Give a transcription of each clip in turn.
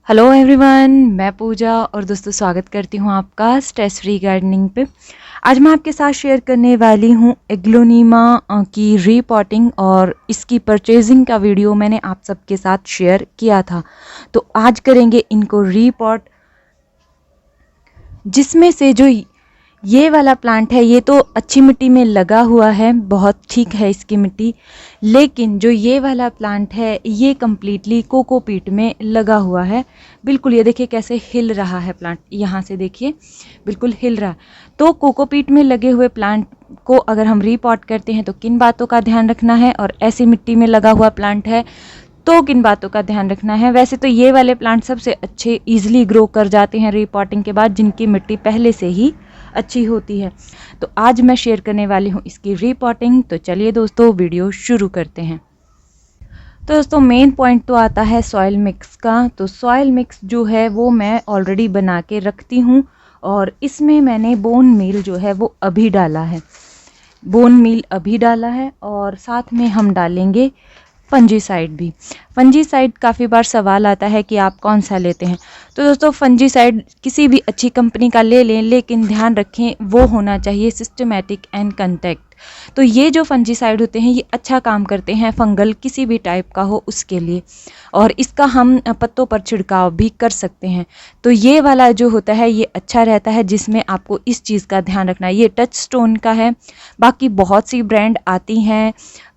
Hello everyone, मैं पूजा और दोस्तों स्वागत करती हूँ आपका स्ट्रेस फ्री गार्डनिंग पे। आज मैं आपके साथ शेयर करने वाली हूँ एग्लोनीमा की रीपॉटिंग और इसकी परचेजिंग का वीडियो मैंने आप सबके साथ शेयर किया था। तो आज करेंगे इनको रीपॉट, जिसमें से जो ये वाला प्लांट है ये तो अच्छी मिट्टी में लगा हुआ है, बहुत ठीक है इसकी मिट्टी। लेकिन जो ये वाला प्लांट है ये कम्प्लीटली कोकोपीट में लगा हुआ है। बिल्कुल ये देखिए कैसे हिल रहा है प्लांट, यहाँ से देखिए बिल्कुल हिल रहा है। तो कोकोपीट में लगे हुए प्लांट को अगर हम रीपॉट करते हैं तो किन बातों का ध्यान रखना है, और ऐसी मिट्टी में लगा हुआ प्लांट है तो किन बातों का ध्यान रखना है। वैसे तो ये वाले प्लांट सबसे अच्छे ईजिली ग्रो कर जाते हैं रीपॉटिंग के बाद, जिनकी मिट्टी पहले से ही अच्छी होती है। तो आज मैं शेयर करने वाली हूँ इसकी रीपॉटिंग। तो चलिए दोस्तों वीडियो शुरू करते हैं। तो दोस्तों मेन पॉइंट तो आता है सॉइल मिक्स का। तो सॉइल मिक्स जो है वो मैं ऑलरेडी बना के रखती हूँ, और इसमें मैंने बोन मील जो है वो अभी डाला है, बोन मील अभी डाला है। और साथ में हम डालेंगे फंजीसाइड भी। फंजीसाइड काफ़ी बार सवाल आता है कि आप कौन सा लेते हैं। तो दोस्तों फंजीसाइड किसी भी अच्छी कंपनी का ले लें, लेकिन ध्यान रखें वो होना चाहिए सिस्टमैटिक एंड कंटैक्ट। तो ये जो फंजीसाइड होते हैं ये अच्छा काम करते हैं फंगल किसी भी टाइप का हो उसके लिए, और इसका हम पत्तों पर छिड़काव भी कर सकते हैं। तो ये वाला जो होता है ये अच्छा रहता है, जिसमें आपको इस चीज़ का ध्यान रखना है। ये टच स्टोन का है, बाकी बहुत सी ब्रांड आती हैं,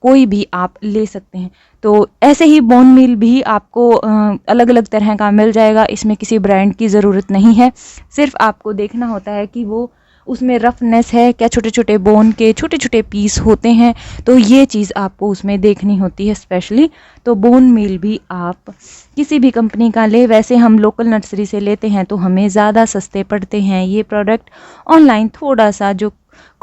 कोई भी आप ले सकते हैं। तो ऐसे ही बोन मील भी आपको अलग अलग तरह का मिल जाएगा, इसमें किसी ब्रांड की ज़रूरत नहीं है। सिर्फ आपको देखना होता है कि वो उसमें रफनेस है क्या, छोटे छोटे बोन के छोटे छोटे पीस होते हैं, तो ये चीज़ आपको उसमें देखनी होती है स्पेशली। तो बोन मील भी आप किसी भी कंपनी का ले, वैसे हम लोकल नर्सरी से लेते हैं तो हमें ज़्यादा सस्ते पड़ते हैं ये प्रोडक्ट। ऑनलाइन थोड़ा सा जो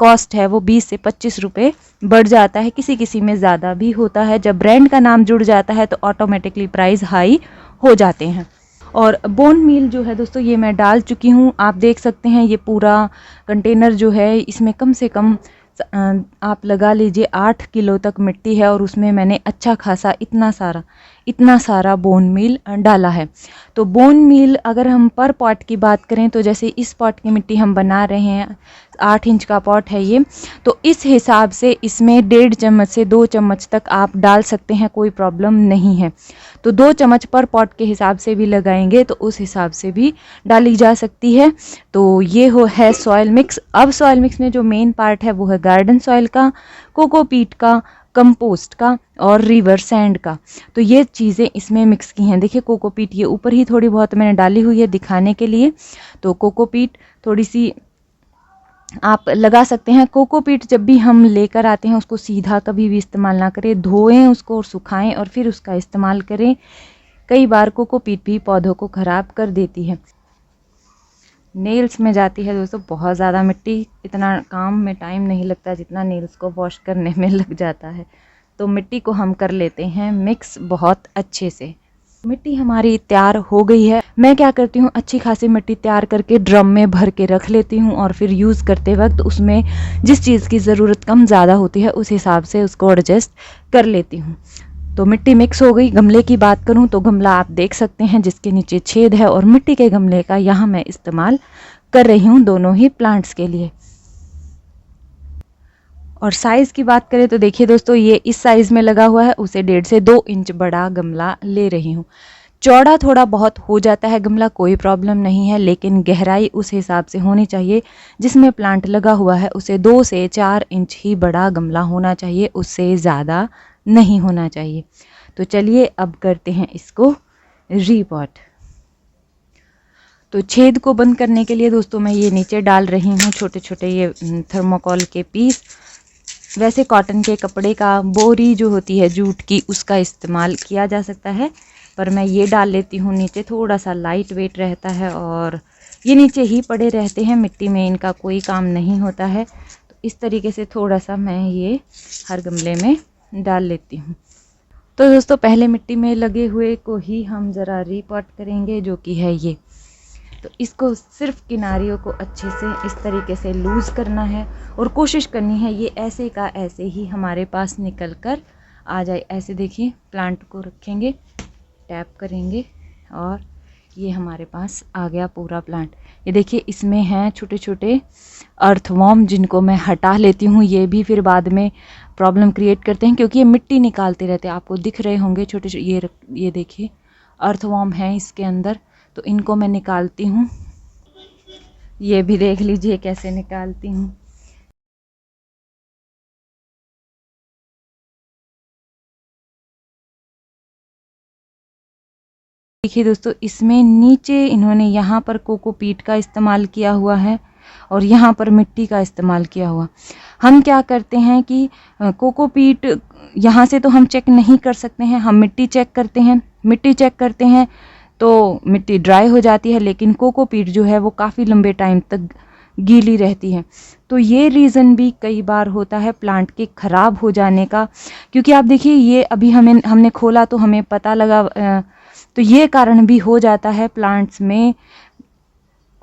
कॉस्ट है वो 20 से 25 रुपये बढ़ जाता है, किसी किसी में ज़्यादा भी होता है। जब ब्रांड का नाम जुड़ जाता है तो ऑटोमेटिकली प्राइस हाई हो जाते हैं। और बोन मील जो है दोस्तों ये मैं डाल चुकी हूँ, आप देख सकते हैं। ये पूरा कंटेनर जो है इसमें कम से कम आप लगा लीजिए 8 किलो तक मिट्टी है, और उसमें मैंने अच्छा खासा इतना सारा बोन मील डाला है। तो बोन मील अगर हम पर पॉट की बात करें तो जैसे इस पॉट की मिट्टी हम बना रहे हैं, 8 इंच का पॉट है ये, तो इस हिसाब से इसमें 1.5 चम्मच से 2 चम्मच तक आप डाल सकते हैं, कोई प्रॉब्लम नहीं है। तो 2 चम्मच पर पॉट के हिसाब से भी लगाएंगे तो उस हिसाब से भी डाली जा सकती है। तो ये है सॉइल मिक्स। अब सॉइल मिक्स में जो मेन पार्ट है वो है गार्डन सॉइल का, कोकोपीट का, कंपोस्ट का और रिवर सैंड का। तो ये चीज़ें इसमें मिक्स की हैं। देखिए कोकोपीट ये ऊपर ही थोड़ी बहुत मैंने डाली हुई है दिखाने के लिए। तो कोकोपीट थोड़ी सी आप लगा सकते हैं। कोकोपीट जब भी हम लेकर आते हैं उसको सीधा कभी भी इस्तेमाल ना करें, धोएं उसको और सुखाएं और फिर उसका इस्तेमाल करें। कई बार कोकोपीट भी पौधों को ख़राब कर देती है। नेल्स में जाती है दोस्तों बहुत ज़्यादा मिट्टी, इतना काम में टाइम नहीं लगता जितना नेल्स को वॉश करने में लग जाता है। तो मिट्टी को हम कर लेते हैं मिक्स बहुत अच्छे से। मिट्टी हमारी तैयार हो गई है। मैं क्या करती हूँ, अच्छी खासी मिट्टी तैयार करके ड्रम में भर के रख लेती हूँ, और फिर यूज़ करते वक्त उसमें जिस चीज़ की ज़रूरत कम ज़्यादा होती है उस हिसाब से उसको एडजस्ट कर लेती हूँ। तो मिट्टी मिक्स हो गई। गमले की बात करूँ तो गमला आप देख सकते हैं जिसके नीचे छेद है, और मिट्टी के गमले का यहाँ मैं इस्तेमाल कर रही हूँ दोनों ही प्लांट्स के लिए। और साइज़ की बात करें तो देखिए दोस्तों ये इस साइज़ में लगा हुआ है, उसे 1.5 से 2 इंच बड़ा गमला ले रही हूँ। चौड़ा थोड़ा बहुत हो जाता है गमला, कोई प्रॉब्लम नहीं है, लेकिन गहराई उस हिसाब से होनी चाहिए जिसमें प्लांट लगा हुआ है उसे 2 से 4 इंच ही बड़ा गमला होना चाहिए, उससे ज़्यादा नहीं होना चाहिए। तो चलिए अब करते हैं इसको रीपॉट। तो छेद को बंद करने के लिए दोस्तों मैं ये नीचे डाल रही हूँ छोटे छोटे ये थर्मोकोल के पीस। वैसे कॉटन के कपड़े का बोरी जो होती है जूट की उसका इस्तेमाल किया जा सकता है, पर मैं ये डाल लेती हूँ नीचे, थोड़ा सा लाइट वेट रहता है और ये नीचे ही पड़े रहते हैं, मिट्टी में इनका कोई काम नहीं होता है। तो इस तरीके से थोड़ा सा मैं ये हर गमले में डाल लेती हूँ। तो दोस्तों पहले मिट्टी में लगे हुए को ही हम ज़रा रीपॉट करेंगे, जो कि है ये। तो इसको सिर्फ किनारियों को अच्छे से इस तरीके से लूज़ करना है, और कोशिश करनी है ये ऐसे का ऐसे ही हमारे पास निकल कर आ जाए। ऐसे देखिए प्लांट को रखेंगे, टैप करेंगे और ये हमारे पास आ गया पूरा प्लांट। ये देखिए इसमें हैं छोटे छोटे अर्थवॉर्म जिनको मैं हटा लेती हूँ। ये भी फिर बाद में प्रॉब्लम क्रिएट करते हैं क्योंकि ये मिट्टी निकालते रहते हैं। आपको दिख रहे होंगे छोटे छोटे, ये देखिए अर्थवॉर्म है इसके अंदर, तो इनको मैं निकालती हूँ। ये भी देख लीजिए कैसे निकालती हूँ। देखिए दोस्तों, इसमें नीचे इन्होंने यहाँ पर कोकोपीट का इस्तेमाल किया हुआ है और यहाँ पर मिट्टी का इस्तेमाल किया हुआ। हम क्या करते हैं कि कोकोपीट यहाँ से तो हम चेक नहीं कर सकते हैं, हम मिट्टी चेक करते हैं। मिट्टी चेक करते हैं तो मिट्टी ड्राई हो जाती है, लेकिन कोकोपीट जो है वो काफ़ी लंबे टाइम तक गीली रहती है। तो ये रीज़न भी कई बार होता है प्लांट के ख़राब हो जाने का, क्योंकि आप देखिए ये अभी हमने खोला तो हमें पता लगा, तो ये कारण भी हो जाता है प्लांट्स में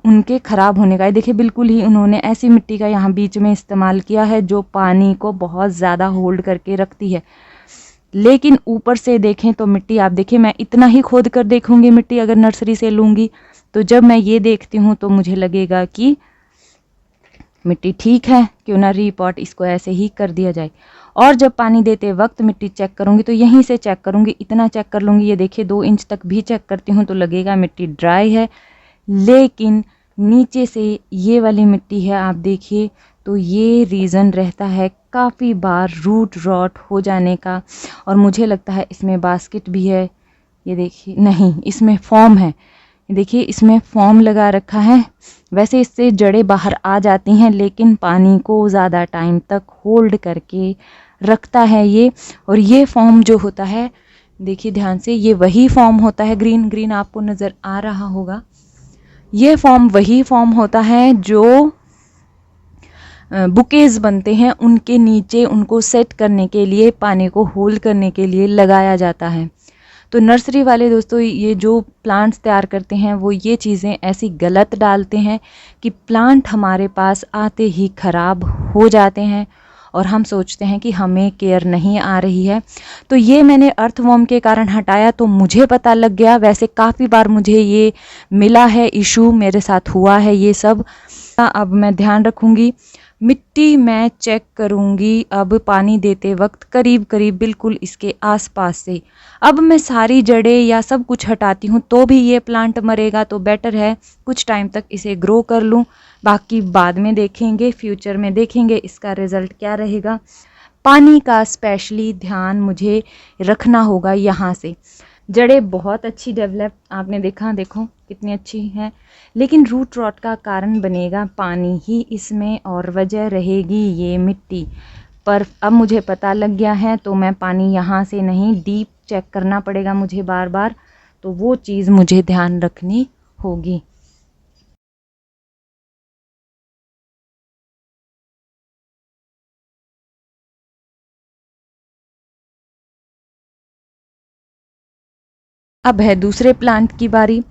उनके ख़राब होने का। देखिए बिल्कुल ही उन्होंने ऐसी मिट्टी का यहाँ बीच में इस्तेमाल किया है जो पानी को बहुत ज़्यादा होल्ड करके रखती है। लेकिन ऊपर से देखें तो मिट्टी, आप देखिए मैं इतना ही खोद कर देखूंगी मिट्टी अगर नर्सरी से लूँगी, तो जब मैं ये देखती हूँ तो मुझे लगेगा कि मिट्टी ठीक है, क्यों ना रीपॉट इसको ऐसे ही कर दिया जाए। और जब पानी देते वक्त मिट्टी चेक करूँगी तो यहीं से चेक करूँगी, इतना चेक कर लूँगी। ये देखिए 2 इंच तक भी चेक करती हूँ तो लगेगा मिट्टी ड्राई है, लेकिन नीचे से ये वाली मिट्टी है आप देखिए, तो ये रीज़न रहता है काफ़ी बार रूट रॉट हो जाने का। और मुझे लगता है इसमें बास्केट भी है, ये देखिए, नहीं इसमें फॉर्म है, देखिए इसमें फॉर्म लगा रखा है। वैसे इससे जड़ें बाहर आ जाती हैं, लेकिन पानी को ज़्यादा टाइम तक होल्ड करके रखता है ये। और ये फॉर्म जो होता है, देखिए ध्यान से, ये वही फॉर्म होता है, ग्रीन ग्रीन आपको नज़र आ रहा होगा, ये फॉर्म वही फॉर्म होता है जो बुकेज बनते हैं उनके नीचे उनको सेट करने के लिए, पानी को होल्ड करने के लिए लगाया जाता है। तो नर्सरी वाले दोस्तों ये जो प्लांट्स तैयार करते हैं वो ये चीज़ें ऐसी गलत डालते हैं कि प्लांट हमारे पास आते ही ख़राब हो जाते हैं और हम सोचते हैं कि हमें केयर नहीं आ रही है। तो ये मैंने अर्थवॉर्म के कारण हटाया तो मुझे पता लग गया। वैसे काफ़ी बार मुझे ये मिला है इशू, मेरे साथ हुआ है ये सब। अब मैं ध्यान रखूँगी, मिट्टी मैं चेक करूँगी अब पानी देते वक्त करीब करीब बिल्कुल इसके आसपास से। अब मैं सारी जड़ें या सब कुछ हटाती हूँ तो भी ये प्लांट मरेगा, तो बेटर है कुछ टाइम तक इसे ग्रो कर लूँ, बाकी बाद में देखेंगे, फ्यूचर में देखेंगे इसका रिज़ल्ट क्या रहेगा। पानी का स्पेशली ध्यान मुझे रखना होगा। यहाँ से जड़ें बहुत अच्छी डेवलप, आपने देखा, देखो कितनी अच्छी हैं, लेकिन रूट रॉट का कारण बनेगा पानी ही इसमें और वजह रहेगी ये मिट्टी। पर अब मुझे पता लग गया है तो मैं पानी यहाँ से नहीं, डीप चेक करना पड़ेगा मुझे बार बार, तो वो चीज़ मुझे ध्यान रखनी होगी। अब है दूसरे प्लांट की बारी।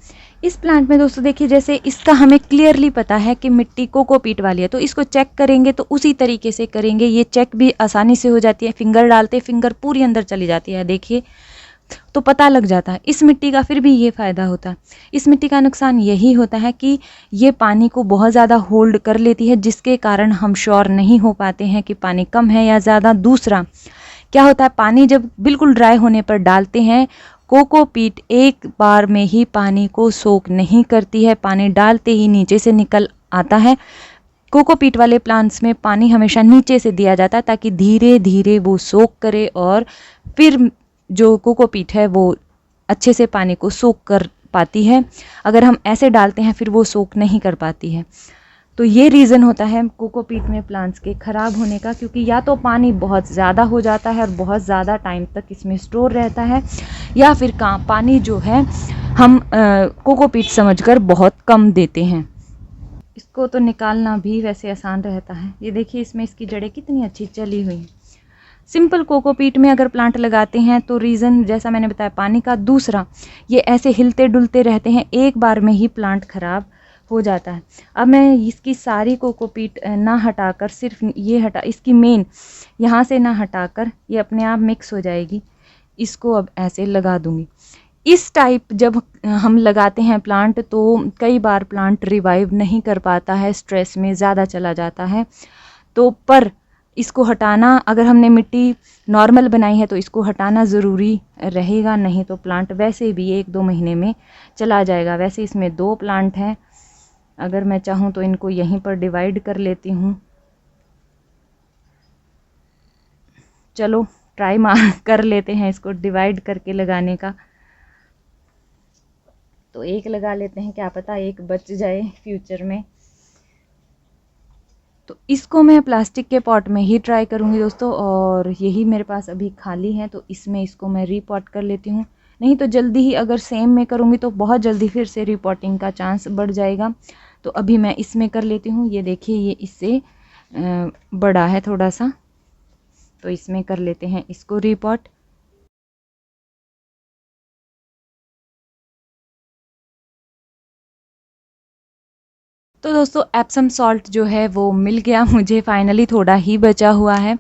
इस प्लांट में दोस्तों देखिए, जैसे इसका हमें क्लियरली पता है कि मिट्टी कोकोपीट वाली है, तो इसको चेक करेंगे तो उसी तरीके से करेंगे। ये चेक भी आसानी से हो जाती है, फिंगर डालते फिंगर पूरी अंदर चली जाती है, देखिए तो पता लग जाता है। इस मिट्टी का फिर भी ये फ़ायदा होता है। इस मिट्टी का नुकसान यही होता है कि ये पानी को बहुत ज़्यादा होल्ड कर लेती है, जिसके कारण हम श्योर नहीं हो पाते हैं कि पानी कम है या ज़्यादा। दूसरा क्या होता है, पानी जब बिल्कुल ड्राई होने पर डालते हैं, कोकोपीट एक बार में ही पानी को सोख नहीं करती है, पानी डालते ही नीचे से निकल आता है। कोकोपीट वाले प्लांट्स में पानी हमेशा नीचे से दिया जाता है ताकि धीरे धीरे वो सोख करे और फिर जो कोकोपीट है वो अच्छे से पानी को सोख कर पाती है। अगर हम ऐसे डालते हैं फिर वो सोख नहीं कर पाती है। तो ये रीज़न होता है कोकोपीट में प्लांट्स के ख़राब होने का, क्योंकि या तो पानी बहुत ज़्यादा हो जाता है और बहुत ज़्यादा टाइम तक इसमें स्टोर रहता है, या फिर पानी जो है हम कोकोपीट समझकर बहुत कम देते हैं। इसको तो निकालना भी वैसे आसान रहता है। ये देखिए इसमें इसकी जड़ें कितनी अच्छी चली हुई हैं। सिंपल कोकोपीट में अगर प्लांट लगाते हैं तो रीज़न जैसा मैंने बताया पानी का। दूसरा, ये ऐसे हिलते डुलते रहते हैं, एक बार में ही प्लांट ख़राब हो जाता है। अब मैं इसकी सारी कोकोपीट ना हटाकर सिर्फ ये हटा, इसकी मेन यहाँ से ना हटाकर, ये अपने आप मिक्स हो जाएगी, इसको अब ऐसे लगा दूंगी। इस टाइप जब हम लगाते हैं प्लांट तो कई बार प्लांट रिवाइव नहीं कर पाता है, स्ट्रेस में ज़्यादा चला जाता है। तो पर इसको हटाना, अगर हमने मिट्टी नॉर्मल बनाई है तो इसको हटाना ज़रूरी रहेगा, नहीं तो प्लांट वैसे भी 1-2 महीने में चला जाएगा। वैसे इसमें 2 प्लांट हैं, अगर मैं चाहूँ तो इनको यहीं पर डिवाइड कर लेती हूँ। चलो ट्राई कर लेते हैं इसको डिवाइड करके लगाने का। तो एक लगा लेते हैं, क्या पता एक बच जाए फ्यूचर में। तो इसको मैं प्लास्टिक के पॉट में ही ट्राई करूँगी दोस्तों, और यही मेरे पास अभी खाली है तो इसमें इसको मैं रीपॉट कर लेती हूँ। नहीं तो जल्दी ही अगर सेम में करूँगी तो बहुत जल्दी फिर से रीपॉटिंग का चांस बढ़ जाएगा। तो अभी मैं इसमें कर लेती हूँ। ये देखिए ये इससे बड़ा है थोड़ा सा, तो इसमें कर लेते हैं इसको रीपॉट। तो दोस्तों एप्सम सॉल्ट जो है वो मिल गया मुझे फाइनली, थोड़ा ही बचा हुआ है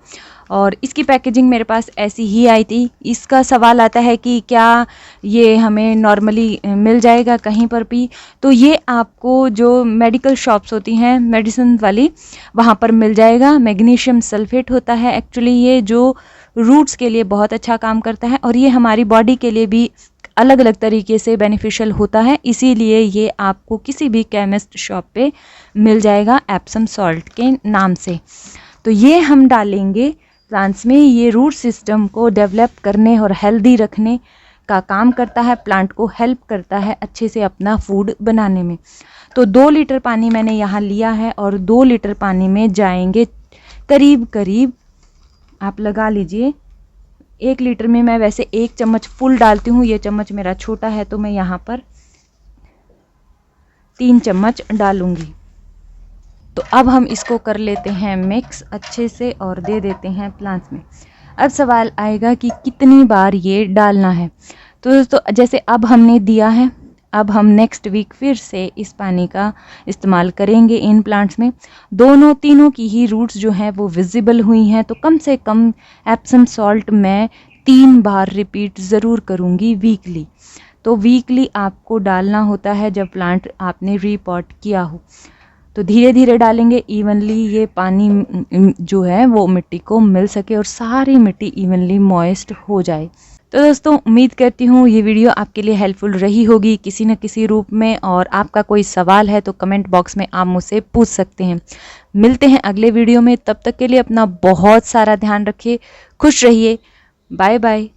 और इसकी पैकेजिंग मेरे पास ऐसी ही आई थी। इसका सवाल आता है कि क्या ये हमें नॉर्मली मिल जाएगा कहीं पर भी? तो ये आपको जो मेडिकल शॉप्स होती हैं मेडिसिन वाली, वहाँ पर मिल जाएगा। मैग्नीशियम सल्फेट होता है एक्चुअली ये, जो रूट्स के लिए बहुत अच्छा काम करता है और ये हमारी बॉडी के लिए भी अलग अलग तरीके से बेनिफिशियल होता है, इसीलिए ये आपको किसी भी केमिस्ट शॉप पे मिल जाएगा एप्सम सॉल्ट के नाम से। तो ये हम डालेंगे प्लांट्स में। ये रूट सिस्टम को डेवलप करने और हेल्दी रखने का काम करता है, प्लांट को हेल्प करता है अच्छे से अपना फूड बनाने में। तो 2 लीटर पानी मैंने यहाँ लिया है और 2 लीटर पानी में जाएंगे करीब करीब, आप लगा लीजिए 1 लीटर में मैं वैसे 1 चम्मच फुल डालती हूँ। ये चम्मच मेरा छोटा है तो मैं यहाँ पर 3 चम्मच डालूंगी। तो अब हम इसको कर लेते हैं मिक्स अच्छे से और दे देते हैं प्लांट्स में। अब सवाल आएगा कि कितनी बार ये डालना है। तो दोस्तों जैसे अब हमने दिया है, अब हम नेक्स्ट वीक फिर से इस पानी का इस्तेमाल करेंगे इन प्लांट्स में। तीनों की ही रूट्स जो हैं वो विजिबल हुई हैं, तो कम से कम एप्सम सॉल्ट मैं 3 बार रिपीट ज़रूर करूँगी वीकली। तो वीकली आपको डालना होता है जब प्लांट आपने रीपॉट किया हो। तो धीरे धीरे डालेंगे इवनली, ये पानी जो है वो मिट्टी को मिल सके और सारी मिट्टी इवनली मॉइस्ट हो जाए। तो दोस्तों उम्मीद करती हूँ ये वीडियो आपके लिए हेल्पफुल रही होगी किसी न किसी रूप में, और आपका कोई सवाल है तो कमेंट बॉक्स में आप मुझसे पूछ सकते हैं। मिलते हैं अगले वीडियो में, तब तक के लिए अपना बहुत सारा ध्यान रखिए, खुश रहिए, बाय बाय।